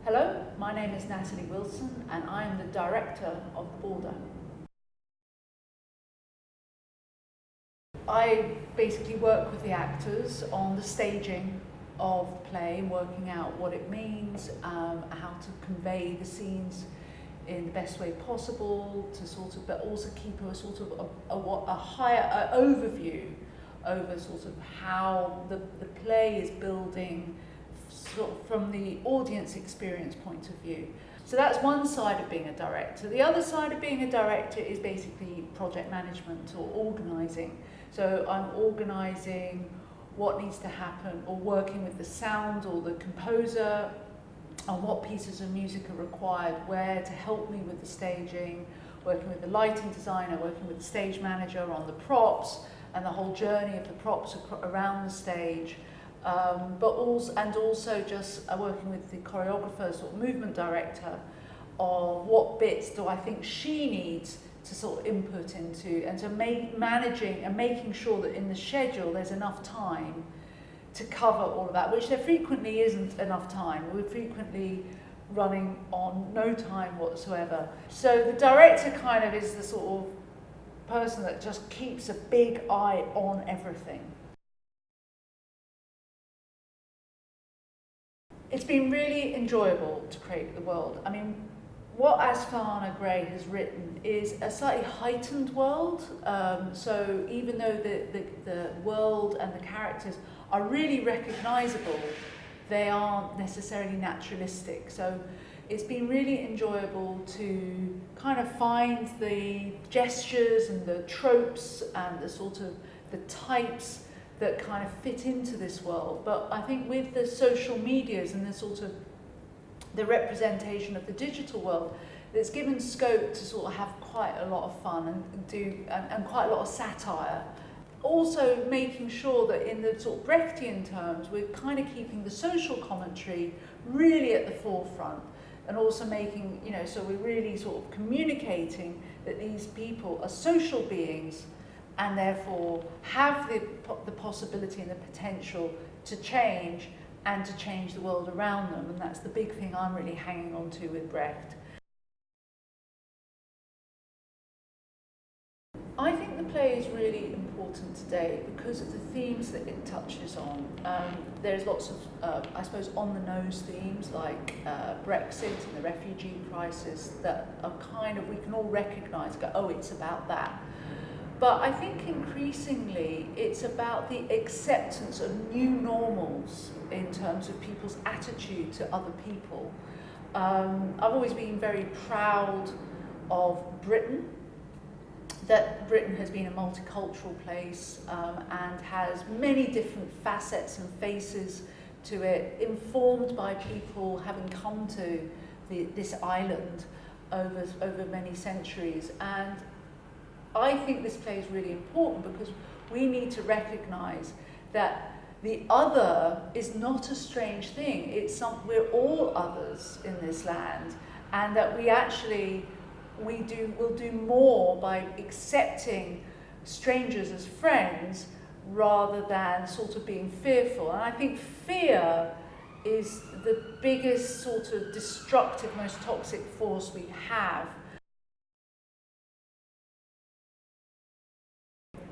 Hello, my name is Natalie Wilson and I am the director of The Border. I basically work with the actors on the staging of the play, working out what it means, how to convey the scenes in the best way possible, but also keep a higher overview over sort of how the play is building sort of from the audience experience point of view. So that's one side of being a director. The other side of being a director is basically project management or organising. So I'm organising what needs to happen, or working with the sound or the composer on what pieces of music are required, where to help me with the staging, working with the lighting designer, working with the stage manager on the props and the whole journey of the props around the stage. But also just working with the choreographer, sort of movement director, of what bits do I think she needs to sort of input into, and to managing and making sure that in the schedule there's enough time to cover all of that, which there frequently isn't enough time. We're frequently running on no time whatsoever. So the director kind of is the sort of person that just keeps a big eye on everything. It's been really enjoyable to create the world. I mean, what Asfahana Gray has written is a slightly heightened world. So even though the world and the characters are really recognisable, they aren't necessarily naturalistic. So it's been really enjoyable to kind of find the gestures and the tropes and the sort of the types that kind of fit into this world. But I think with the social medias and the sort of the representation of the digital world, it's given scope to sort of have quite a lot of fun and quite a lot of satire. Also making sure that in the sort of Brechtian terms, we're kind of keeping the social commentary really at the forefront, and also making, so we're really sort of communicating that these people are social beings and therefore have the possibility and the potential to change and to change the world around them. And that's the big thing I'm really hanging on to with Brecht. I think the play is really important today because of the themes that it touches on. There's lots of, I suppose, on-the-nose themes like Brexit and the refugee crisis that are kind of, we can all recognise, oh, it's about that. But I think increasingly it's about the acceptance of new normals in terms of people's attitude to other people. I've always been very proud of Britain, that Britain has been a multicultural place and has many different facets and faces to it, informed by people having come to this island over many centuries. And I think this play is really important because we need to recognise that the other is not a strange thing. We're all others in this land, and that we'll do more by accepting strangers as friends rather than sort of being fearful. And I think fear is the biggest sort of destructive, most toxic force we have.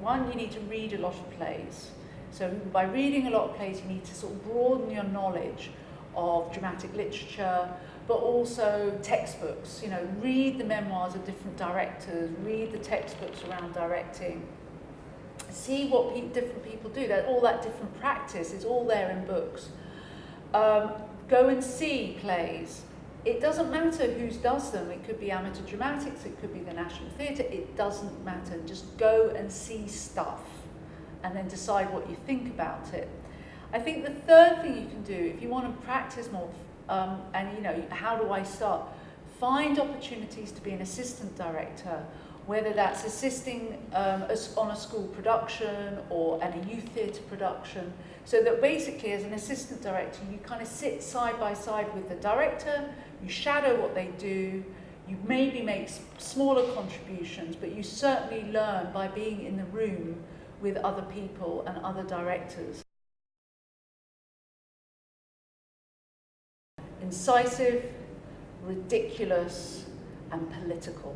One, you need to read a lot of plays. So by reading a lot of plays, you need to sort of broaden your knowledge of dramatic literature, but also textbooks. Read the memoirs of different directors, read the textbooks around directing, see what different people do. All that different practice is all there in books. Go and see plays. It doesn't matter who does them. It could be amateur dramatics, it could be the National Theatre, it doesn't matter. Just go and see stuff and then decide what you think about it. I think the third thing you can do, if you want to practice more, how do I start? Find opportunities to be an assistant director, whether that's assisting on a school production or at a youth theatre production, so that basically as an assistant director you kind of sit side by side with the director, you shadow what they do, you maybe make smaller contributions, but you certainly learn by being in the room with other people and other directors. In incisive, ridiculous, and political.